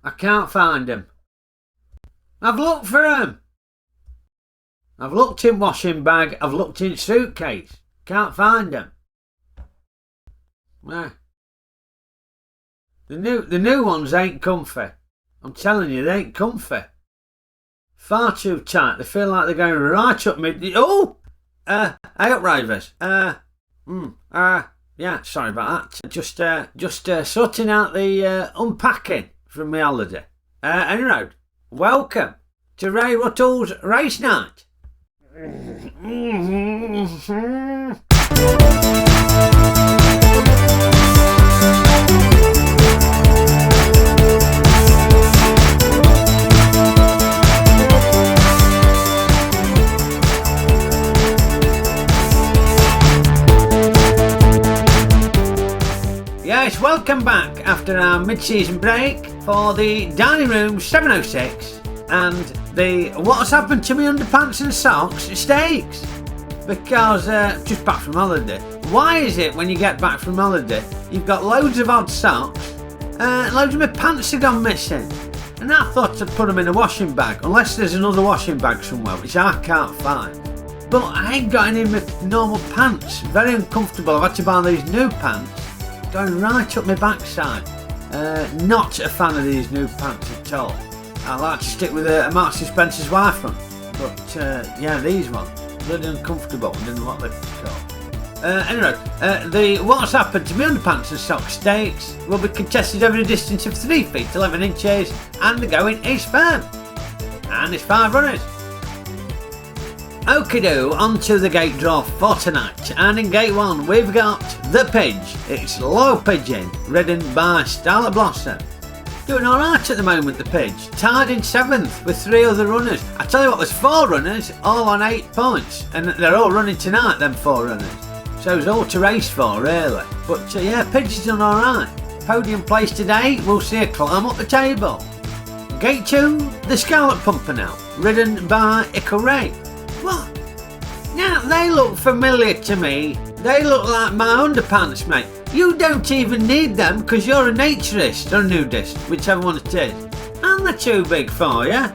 I can't find them. I've looked for them. I've looked in washing bag. I've looked in suitcase. Can't find them. Nah. The new ones ain't comfy. I'm telling you, they ain't comfy. Far too tight. They feel like they're going right up me. Oh! Hey up, Rayvers. Yeah, sorry about that. Just sorting out the unpacking from my holiday. Anyway, welcome to Ray Ruttle's race night. Yes, welcome back after our mid-season break for the Dining Room 706 and the What's Happened to Me Underpants and Socks stakes. Because, just back from holiday. Why is it when you get back from holiday, you've got loads of odd socks, loads of my pants have gone missing? And I thought I'd put them in a washing bag, unless there's another washing bag somewhere, which I can't find. But I ain't got any of my normal pants. Very uncomfortable. I've had to buy these new pants. Going right up my backside. Not a fan of these new pants at all. I like to stick with a Marks and Spencer's wife one. But yeah, these ones, really uncomfortable. I don't know what they're called. Anyway, the What's Happened to Me Underpants and Socks stakes will be contested over a distance of 3 feet 11 inches, and the going is firm. And it's 5 runners. Okeydoo, onto the gate draw for tonight, and in gate 1 we've got the Pidge. It's low pigeon, ridden by Starlet Blossom. Doing alright at the moment, the Pidge, tied in 7th with 3 other runners. I tell you what, there's 4 runners, all on 8 points, and they're all running tonight, them 4 runners. So it's all to race for, really. But yeah, Pidge is done alright. Podium place today, we'll see a climb up the table. Gate 2, the Scarlet Pimpernel, ridden by Ray. What? Now, they look familiar to me. They look like my underpants, mate. You don't even need them because you're a naturist or a nudist, whichever one it is. And they're too big for you.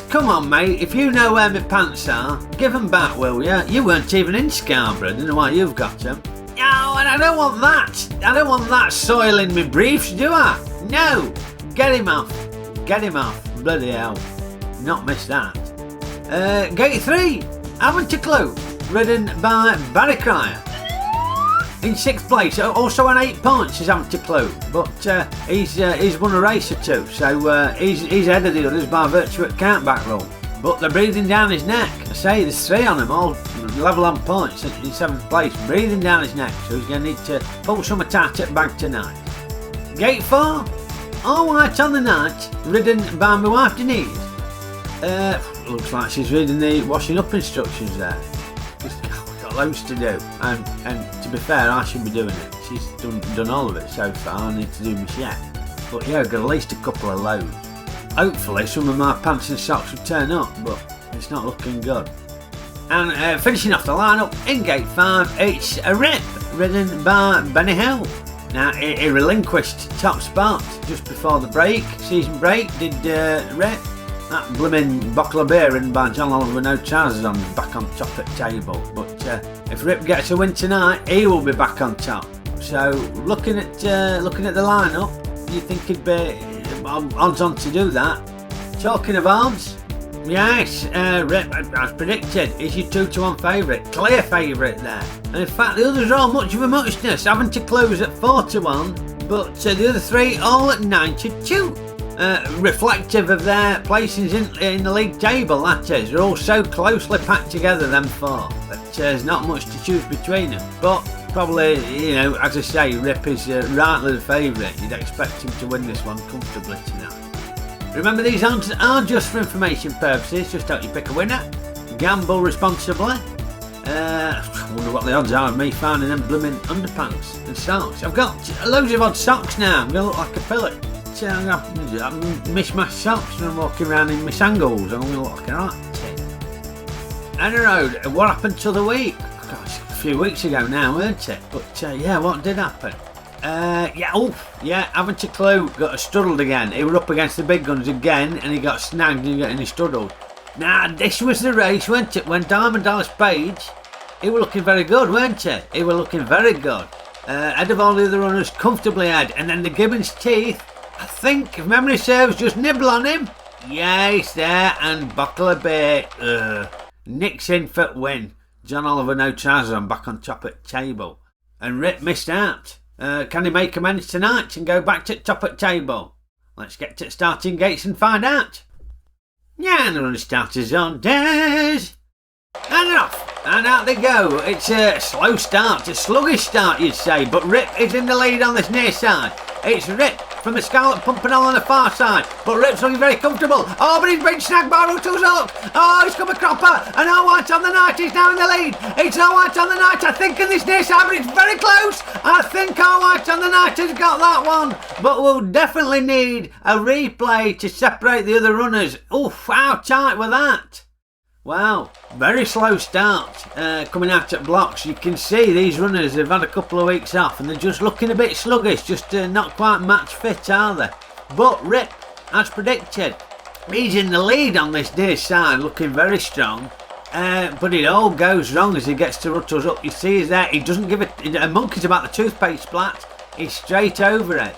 Come on, mate, if you know where my pants are, give them back, will you? You weren't even in Scarborough, I don't know why you've got them. No, and I don't want that. I don't want that soiling my briefs, do I? No, get him off. Get him off. Bloody hell. Not miss that. Gate 3, Haven't a Clue, ridden by Barry Cryer. In 6th place, also on 8 points is Haven't a Clue, but he's won a race or 2, so he's ahead of the others by virtue of countback rule. But they're breathing down his neck. I say there's 3 on him, all level on points in 7th place, breathing down his neck, so he's going to need to pull some attack at bag tonight. Gate 4, All White on the Night, ridden by my wife Denise. Looks like she's reading the washing up instructions there. She's got loads to do, and to be fair, I should be doing it. She's done all of it so far. I need to do my yet. But yeah, I've got at least a couple of loads. Hopefully some of my pants and socks will turn up, but it's not looking good. And finishing off the lineup in gate 5, it's a Rip, ridden by Benny Hill. Now, he relinquished top spot just before the season break, did Rip. That blooming bottle of beer ridden by John Oliver with no trousers on is back on top at table. But if Rip gets a win tonight, he will be back on top. So looking at the lineup, you think he'd be odds on to do that. Talking of odds, yes, Rip, as predicted, is your 2-1 favourite, clear favourite there. And in fact, the others are all much of a muchness. Haven't a Clue's at 4-1, but the other 3 all at 9-2. Reflective of their placings in the league table, that is. They're all so closely packed together, them 4, that there's not much to choose between them. But probably, as I say, Rip is rightly the favourite. You'd expect him to win this one comfortably tonight. Remember, these odds are just for information purposes. Just don't you pick a winner. Gamble responsibly. I wonder what the odds are of me finding them blooming underpants and socks. I've got loads of odd socks now. I'm going to look like a pillock. I've mishmashed socks and I'm walking around in my sangles. I'm going to look like a right tit. Anyway, what happened to the week? Gosh, a few weeks ago now, weren't it? But yeah, what did happen? Haven't a clue. Got struggled again. He were up against the big guns again, and he got snagged and he struggled. Now, this was the race, wasn't it? When Diamond Dallas Page, he were looking very good, weren't he? He were looking very good. Ahead of all the other runners, comfortably ahead. And then the Gibbons Teeth, I think, if memory serves, just nibble on him. Yes, there, and buckle a bit. Nick's in for win. John Oliver, no trousers on, back on top at table. And Rip missed out. Can he make amends tonight and go back to top at table? Let's get to starting gates and find out. Yeah, and the runner starters on. Dares! And they're off. And out they go. It's a slow start, a sluggish start you'd say, but Rip is in the lead on this near side. It's Rip from the Scarlet Pimpernel on the far side, but Rip's looking very comfortable. Oh, but he's been snagged by Ruttle's hook. Oh, he's come a cropper, and All White on the Night is now in the lead. It's All White on the Night, I think, in this near side, but it's very close. I think All White on the Night has got that one, but we'll definitely need a replay to separate the other runners. Oof, how tight were that? Wow, very slow start coming out at blocks. You can see these runners have had a couple of weeks off and they're just looking a bit sluggish, just not quite match fit, are they? But Rip, as predicted, he's in the lead on this near side, looking very strong. But it all goes wrong as he gets to Ruttle's up. You see he's there, he doesn't give a monkey's about the toothpaste splat, he's straight over it.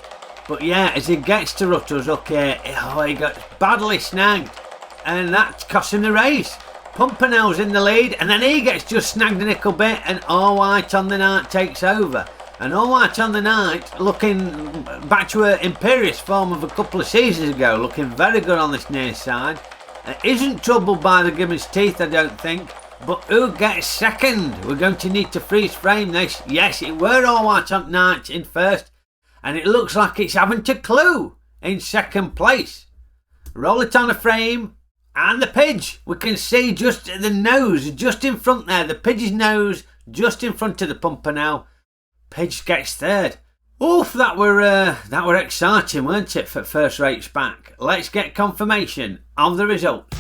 But yeah, as he gets to Ruttle's up here, he got badly snagged and that cost him the race. Pimpernel's in the lead, and then he gets just snagged a little bit, and All White on the Night takes over. And All White on the Night, looking back to her imperious form of a couple of seasons ago, looking very good on this near side. Isn't troubled by the Gibbons Teeth, I don't think. But who gets second? We're going to need to freeze frame this. Yes, it were All White on the Night in first, and it looks like it's Haven't a Clue in second place. Roll it on a frame. And the Pidge, we can see just the nose, just in front there. The Pidge's nose, just in front of the Pimpernel. Pidge gets third. Oof, that were exciting, weren't it, for first race back? Let's get confirmation of the results.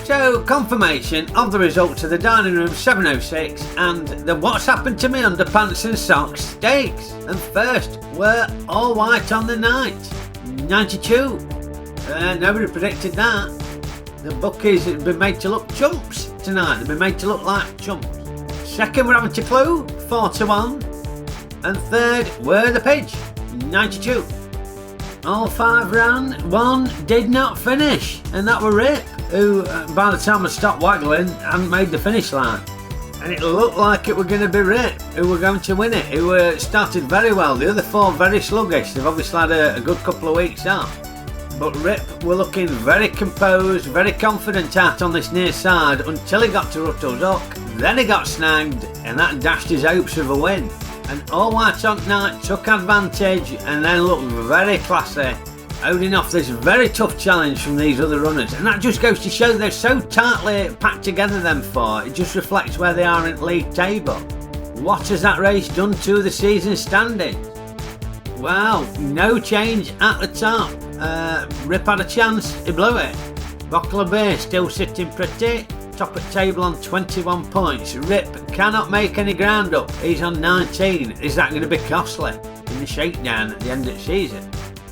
So, confirmation of the results of the Dining Room 706 and the What's Happened to Me Underpants and Socks stakes. And first were All White on the Night, 92. Nobody predicted that. The bookies have been made to look chumps tonight. They've been made to look like chumps. Second were Haven't a Clue, 4-1. And third were the Pidge, 92. All 5 ran, 1 did not finish. And that were Rip, who by the time I stopped waggling hadn't made the finish line. And it looked like it were going to be Rip who were going to win it. Who started very well. The other 4 very sluggish. They've obviously had a good couple of weeks off. But Rip were looking very composed, very confident out on this near side until he got to Ruttle's hook. Then he got snagged and that dashed his hopes of a win. And All White on Night took advantage and then looked very classy, holding off this very tough challenge from these other runners. And that just goes to show they're so tightly packed together, them 4. It just reflects where they are in the league table. What has that race done to the season standings? Well, no change at the top. Rip had a chance, he blew it. Buckler Bay still sitting pretty, top at table on 21 points. Rip cannot make any ground up, he's on 19. Is that going to be costly in the shakedown at the end of the season?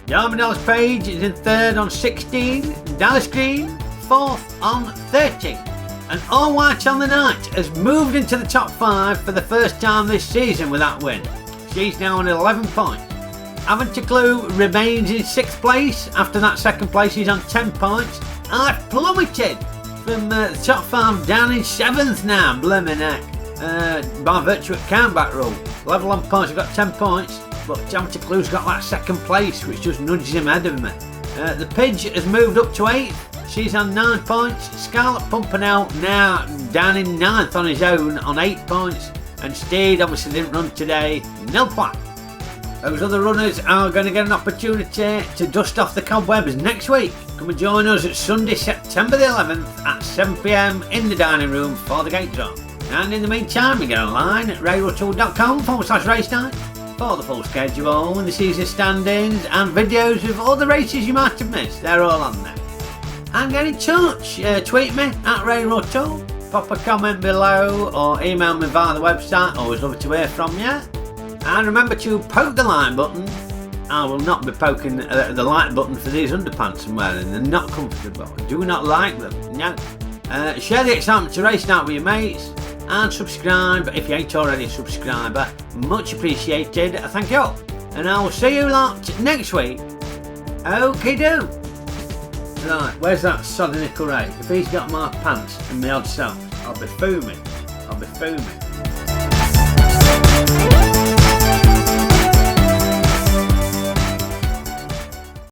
Diamond Dallas Page is in third on 16, Dallas Green 4th on 13. And All White on the Night has moved into the top 5 for the first time this season with that win. She's now on 11 points. Haven't a Clue remains in 6th place. After that second place he's on 10 points. I've plummeted from the top 5 down in 7th now, blimmin' heck. By virtue of countback rule. Level on points, I've got 10 points, but Haven't a Clue's got that second place, which just nudges him ahead of me. The Pidge has moved up to 8th. She's on 9 points. Scarlet Pimpernel now down in 9th on his own on 8 points. And Steed obviously didn't run today, 0 points. Those other runners are going to get an opportunity to dust off the cobwebs next week. Come and join us at Sunday, September the 11th at 7 p.m. in the dining room for the gate drop. And in the meantime, you get online at rayruttle.com/race night for the full schedule and the season standings and videos of all the races you might have missed. They're all on there. And get in touch. Tweet me at rayruttle, pop a comment below or email me via the website. Always love to hear from you. And remember to poke the like button. I will not be poking the like button for these underpants I'm wearing. They're not comfortable. I do not like them. No. Share the excitement to racing out with your mates. And subscribe if you ain't already a subscriber. Much appreciated. Thank you. And I will see you lot next week. Okeydoo. Right, where's that soddy Nickel Ray? If he's got my pants and my odd self, I'll be fuming.